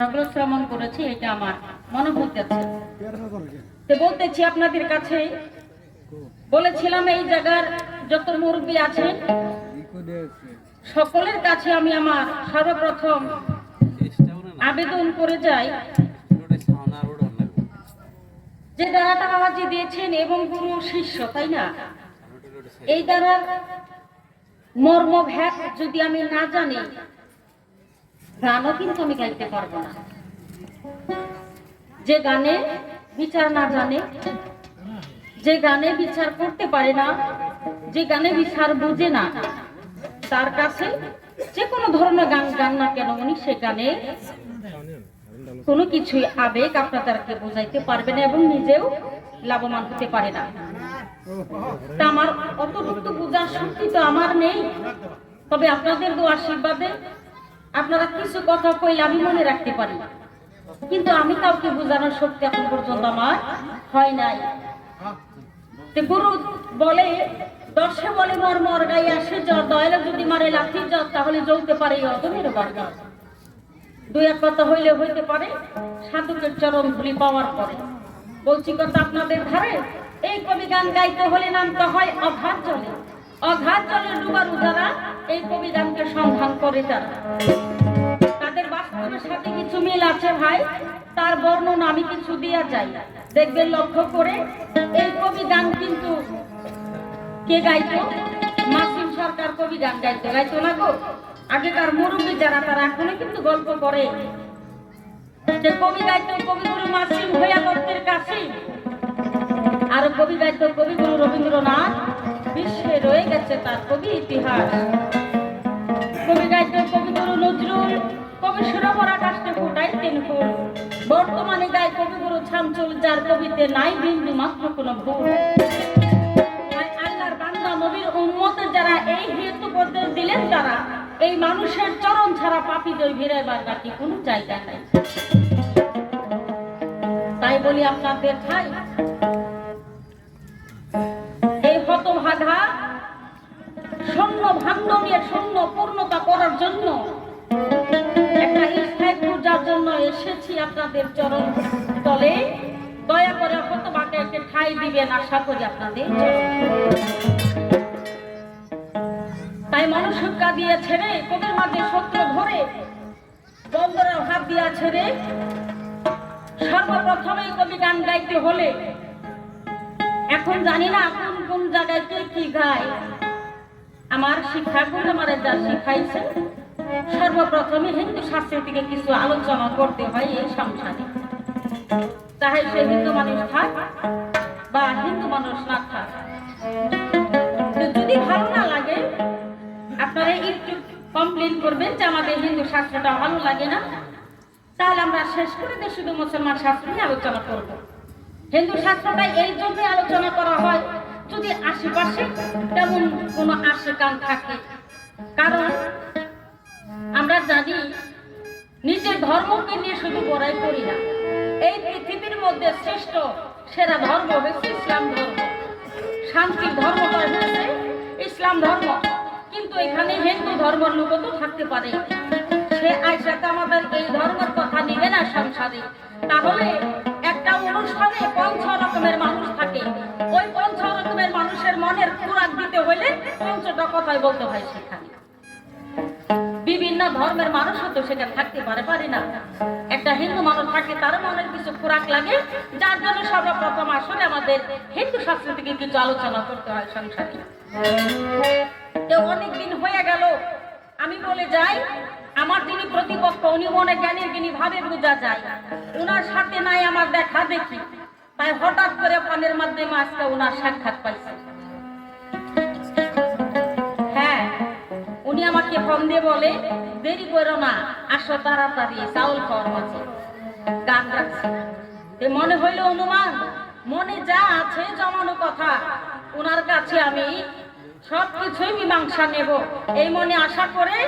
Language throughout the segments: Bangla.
সকল শ্রমণ করেছি, এটা আমার মনোভূতি আছে। তো বলতেছি আপনাদের কাছে, বলেছিলাম এই জায়গার যত মুরব্বী আছেন সকলের কাছে আমি আমার সর্বপ্রথম আবেদন করে যাই যে দ্বারাটা বাবাজি দিয়েছেন এবং গুরু শিষ্য, তাই না? এই দ্বারার মর্মভেদ যদি আমি না জানি, গানও কিন্তু আমি গাইতে পারবো না। যে গানে বিচার না জানে, যে গানে বিচার করতে পারে না, যে গানে বিচার বুঝে না, তার কাছে যে কোনো ধরনের গান গান না কেন উনি সে গানে কোনো কিছুই আবেগ আপনাদেরকে বোঝাইতে পারবে না এবং নিজেও লাভবান হতে পারে না। তা আমার অতটুকু বোঝার শক্তি তো আমার নেই, তবে আপনাদের দোয়া আশীর্বাদে আপনারা কিছু কথা কইলে আমি মনে রাখতে পারি, কিন্তু আমি কাউকে বোঝানোর শক্তি এখন পর্যন্ত আমার হয় নাই। গুরু বলে, দর্শে বলে মর মর গাই আসে জ্বর, দয়ালে যদি মারে লাঠি জ্বর, তাহলে জ্বলতে পারে অদমের বার্তা। দুই এক কথা হইলে হইতে পারে সাধুকের চরণ ধুলি পাওয়ার পরে। বলছি কথা আপনাদের ধারে এই কবি গান গাইতে হলে নামতে হয় অঘাত জলে। অঘাত জলে ডুবারু যারা এই কবি গানকে সন্ধান করে, তারা তাদের বাস্তবের সাথে কিছু মিল আছে ভাই, তার বর্ণনা আমি কিছু দিয়া যাই, দেখবেন লক্ষ্য করে। এই কবি গান কিন্তু কে গাইতো? মাসিম সরকার কবি গান গাইতো না গো। আগেকার মুরব্বী যারা তারা এখনো কিন্তু গল্প করে যে কবি গাইতো কবিগুরু মাসিম ভৈয়াবতের কাছে, আর কবি গাইতো কবিগুরু রবীন্দ্রনাথ, বিশ্বে রয়ে গেছে তার কবি ইতিহাস। কবি গাইতো কবিগুরু নজরুল, কবি সুরভরা কাষ্টে ফুটাইতেন ফুল। বর্তমানে গায় কবিগুরু শামসুল, যার কবিতে নাই বিন্দু মাত্র কোনো ভুল। আল্লাহর বান্দা নবীর উম্মতের যারা এই হেতু উপদেশ দিলেন, তারা এই মানুষের চরণ ছাড়া পাপীদের ভিড়াইবার বাকি কোনো জায়গা নাই। তাই বলি আপনাদের ভাই, এই হতভাগা শূন্য ভাণ্ড নিয়ে শূন্য পূর্ণতা করার জন্য একটা স্থায়ী পূজার জন্য এসেছি আপনাদের চরণ তলে। দয়া করে হতভাগাকে ঠাঁই দিবেন আশা করি আপনাদের। তাই মনুষ্যকা দিয়ে ছেড়ে কোদের মাঝে শত্রু ধরে বন্দরের হাত দিয়া ছেড়ে সর্বপ্রথমে কবি গান গাইতে হলে, এখন জানি না কোন কোন জায়গায় কে কি গায়, আমার শিক্ষাগুলো আমার যা শিখাইছে, সর্বপ্রথমে হিন্দু শাস্ত্রের দিকে কিছু আলোচনা করতে হয় এই সংসারে। চাহে সে হিন্দু মানুষ থাক বা হিন্দু মানুষ না থাক, যদি ভালো না লাগে আপনারা একটু কমপ্লেন করবেন যে আমাদের হিন্দু শাস্ত্রটা ভালো লাগে না, তাহলে আমরা শেষ করে দিয়ে শুধু মুসলমান শাস্ত্র নিয়ে আলোচনা করব। হিন্দু শাস্ত্রটা এই জন্যই আলোচনা করা হয় যদি আশেপাশে তেমন কোনো আশেকান থাকে, কারণ আমরা জানি নিজের ধর্মকে নিয়ে শুধু বড়াই করি না। এই পৃথিবীর মধ্যে শ্রেষ্ঠ সেরা ধর্ম হয়েছে ইসলাম ধর্ম, শান্তির ধর্মটা হয়েছে ইসলাম ধর্ম। কিন্তু এখানে হিন্দু ধর্মের লোকও তো থাকতে পারে, সে আইসাতে আমাদের এই ধর্মের কথা নিবে না সংসারে। তাহলে একটা অনুষ্ঠানে ৫ রকমের মানুষ থাকে, ওই ৫ রকমের মানুষের মনের খোরাক দিতে হলে ৫টা কথাই বলতে হয়। সেখানে বিভিন্ন ধর্মের মানুষও তো সেখানে থাকতে পারে না। একটা হিন্দু মানুষ থাকে, তার মনের কিছু খোরাক লাগে, যার জন্য সর্বপ্রথম আসলে আমাদের হিন্দু শাস্ত্র থেকে কিছু আলোচনা করতে হয় সংসারে। অনেকদিন হয়ে গেল আমি বলে যাই, আমার যিনি প্রতিপক্ষ উনি মনে জ্ঞানের জ্ঞানী ভাবে বোঝা যায়, ওনার সাথে নাই আমার দেখা দেখি, তাই হঠাৎ করে ফোনের মাধ্যমে আজকে ওনার সাক্ষাৎ পাইছে। হ্যাঁ, উনি আমাকে ফোন দিয়ে বলে, দেরি করো না, আসো তাড়াতাড়ি, চাউল খাওয়ার মাঝে গান রাখছে। মনে হইল অনুমান, মনে যা আছে জমানো কথা, ওনার কাছে আমি সবকিছুই মীমাংসা নেব এই মনে আশা করে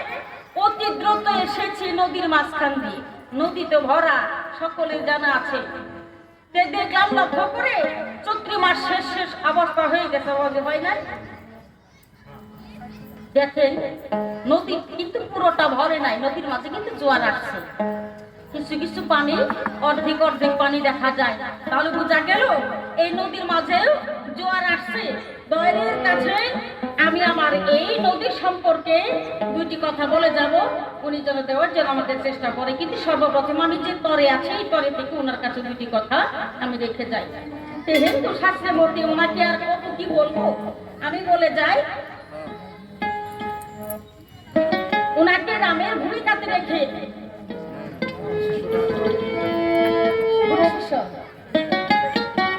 অতি দ্রুত এসেছি নদীর মাঝখান দিয়ে। নদীতে ভরা, সকলের জানা আছে। দেখলাম লক্ষ্য করে চৈত্র মাস শেষ অবস্থা হয়ে গেছে, হয় না? দেখেন নদী কিন্তু পুরোটা ভরে নাই, নদীর মাঝে কিন্তু জোয়ার আসছে। কিছু কিছু পানি অর্ধেক অর্ধেক পানি দেখা যায়। তাহলে বোঝা গেল এই নদীর মাঝে জোয়ার আসছে। দয়ালের কাছে আমি আমার এই নদী সম্পর্কে দুইটি কথা বলে যাব, উনি যেন দেওয়ার জন্য আমাদের চেষ্টা করে। কিন্তু সর্বপ্রথম আমি যে তরে আছে এই তরে থেকে ওনার কাছে দুইটি কথা আমি রেখে যাই। হিন্দু শাস্ত্রে মতে ওনাকে আর কত কি বলবো, আমি বলে যাই ওনাকে রামের ভূমিকাতে রেখে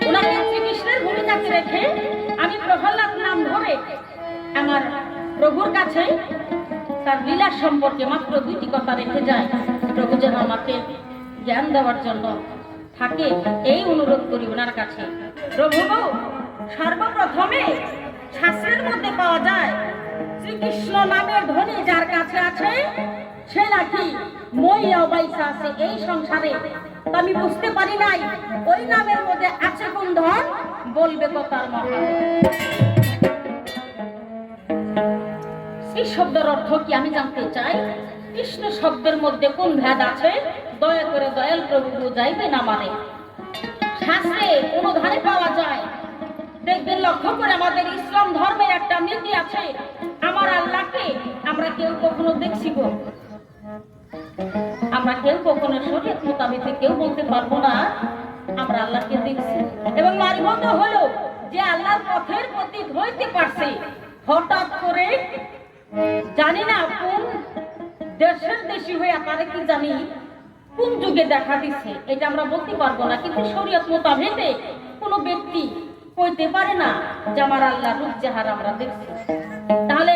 ওনাকে শ্রীকৃষ্ণের ভূমিকাতে রেখে আমি প্রহ্লাদ নাম ধরে আমার প্রভুর কাছে তার লীলা সম্পর্কে মাত্র দুইটি কথা রেখে যায়। প্রভু যেন আমাকে জ্ঞান দেওয়ার জন্য থাকে এই অনুরোধ করি ওনার কাছে। প্রভু সর্বপ্রথমে শাস্ত্রের মধ্যে পাওয়া যায় শ্রীকৃষ্ণ নামের ধ্বনি যার কাছে আছে সে নাকি মইয়া বাইসা আছে এই সংসারে। আমি বুঝতে পারি নাই ওই নামের মধ্যে আছে কোন ধন, বলবে কথার মহা। শ্রী শব্দের অর্থ কি আমি জানতে চাই। কৃষ্ণ শব্দের মধ্যে কোন ভেদ আছে দয়া করে দয়াল প্রভু বুঝাইবেন আমারে। শাস্ত্রে অনুধানে পাওয়া যায়, দেখবেন লক্ষ্য করে আমাদের ইসলাম ধর্মের একটা নীতি আছে, আমার আল্লাহকে আমরা কেউ কখনো দেখছি গো, আমরা কেউ কখনো শরীয়ত মোতাবেক কেউ বলতে পারবো না আমরা আল্লাহকে দেখছি। এবং মারিবন্ধ হলো যে আল্লাহর পথের প্রতীক হইতে পারছে হঠাৎ করে জানি না কোন দেশের দেশি হয়ে তারা কি জানি কোন যুগে দেখা দিচ্ছে এটা আমরা বলতে পারবো না। কিন্তু শরীয়ত মোতাবেক কোনো ব্যক্তি কইতে পারে না যে আমার আল্লাহর রূপ চেহারা আমরা দেখছি। তাহলে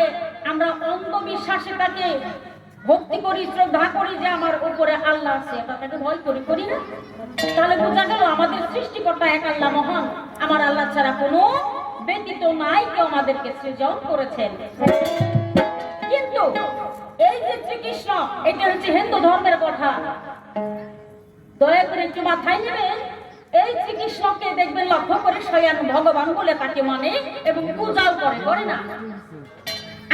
আমরা অন্ধবিশ্বাসে তাকে ভক্তি করি, শ্রদ্ধা করি যে আমার উপরে আল্লাহ আছে, তাকে ভয় করি করি না। তাহলে বোঝা গেল আমাদের সৃষ্টিকর্তা এক আল্লাহ মহান, আমার আল্লাহ ছাড়া কোনো ব্যতীত নাই কেউ আমাদেরকে সৃজন করেছেন। কিন্তু এই যে শ্রীকৃষ্ণ এটা হচ্ছে হিন্দু ধর্মের কথা, দয়া করে একটু মাথায় নেবেন। এই শ্রীকৃষ্ণকে দেখবেন লক্ষ্য করে স্বয়ং ভগবান বলে তাকে মানে এবং পূজাও করে না।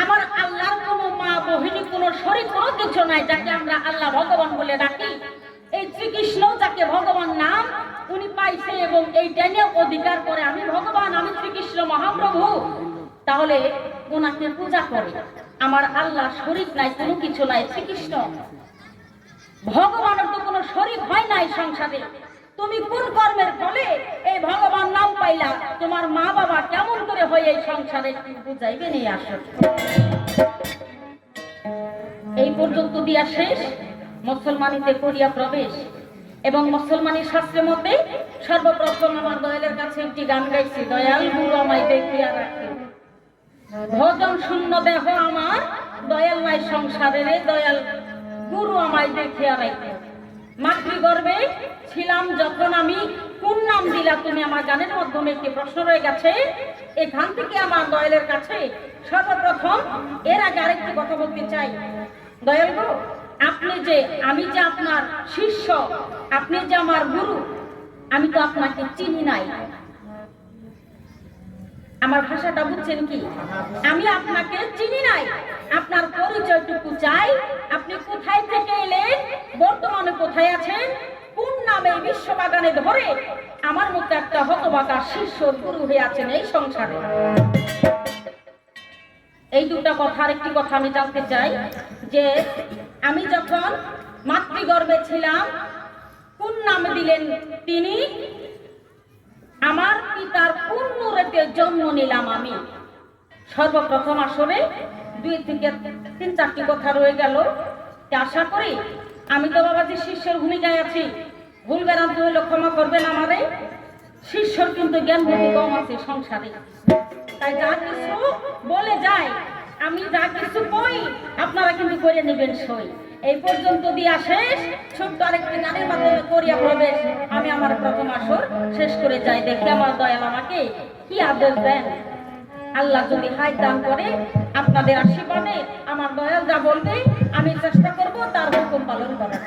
আমার আল্লাহর কোনো মা বহিনী কোনো শরীর কোনো কিছু নাই যাকে আমরা আল্লাহ ভগবান বলে ডাকি। এই শ্রীকৃষ্ণ যাকে ভগবান নাম উনি পাইছে এবং এই জ্ঞানে অধিকার করে আমি ভগবান, আমি শ্রীকৃষ্ণ মহাপ্রভু, তাহলে ওনাকে পূজা করে। আমার আল্লাহ শরীর নাই, কোনো কিছু নাই। শ্রীকৃষ্ণ ভগবানের তো কোনো শরীর হয় নাই সংসারে। তুমি কোন কর্মের ফলে এই ভগবান নাম পাইলা, তোমার মা বাবা কেমন করে হয় এই সংসারে বুঝাইবে নিয়ে আসো। এই পর্যন্ত দিয়া শেষ, মুসলমানিতে করিয়া প্রবেশ। এবং মুসলমানি শাস্ত্রের মধ্যে সর্বপ্রথম আমার দয়ালের কাছে একটি গান গাইছি, দয়াল গুরু আমায় দেখিয়া রাখে, ভজন শূন্য দেহ আমার দয়াল নাই সংসারে রে, দয়াল গুরু আমায় দেখিয়া রাখে। মাতৃগর্ভে ছিলাম যখন আমি কোন নাম দিলা তুমি, আমার গানের মাধ্যমে একটি প্রশ্ন রয়ে গেছে। এখান থেকে আমার দয়ালের কাছে সর্বপ্রথম এর আগে আরেকটি কথা বলতে চাই। দয়াল গো, আপনি যে আমি যে আপনার শিষ্য, আপনি যে আমার গুরু, আমি তো আপনাকে চিনি নাই। আমার ভাষাটা বুঝছেন কি? আমি আপনাকে চিনি নাই, আপনার পরিচয়টুকু চাই। আপনি কোথায় থেকে এলেন, বর্তমানে কোথায় আছেন, কোন নামে বিশ্ববাগানে ধরে আমার মতো একটা হতবাকা শিষ্য গুরু হয়ে আছেন এই সংসারে। এই দুটা কথার একটি কথা আমি জানতে চাই যে আমি যখন মাতৃগর্ভে ছিলাম কোন নাম দিলেন তিনি, আমার পিতার কোন নূরেতে জন্ম নিলাম আমি। সর্বপ্রথম আসলে 2 থেকে 3-4টি কথা রয়ে গেল। আশা করি আমি তো বাবাজি শিষ্যের ভূমিকায় আছি, ভুল বেরান্ত হইলে ক্ষমা করবেন আমারে। শিষ্যর কিন্তু জ্ঞান বুদ্ধি কম আছে সংসারে, তাই যা কিছু বলে যায় আমি যা কিছু কই আপনারা কিন্তু করে নেবেন সই। এই পর্যন্ত দিয়া শেষ, ছোট্ট আরেকটি গানের মাধ্যমে করিয়া প্রবেশ। আমি আমার প্রথম আসর শেষ করে যাই, দেখি আমার দয়াল আমাকে কি আদেশ দেন। আল্লাহ যদি হায় দান করে আপনাদের আশীর্বাদে আমার দয়াল যা বলবে আমি চেষ্টা করব তার হুকুম পালন করার।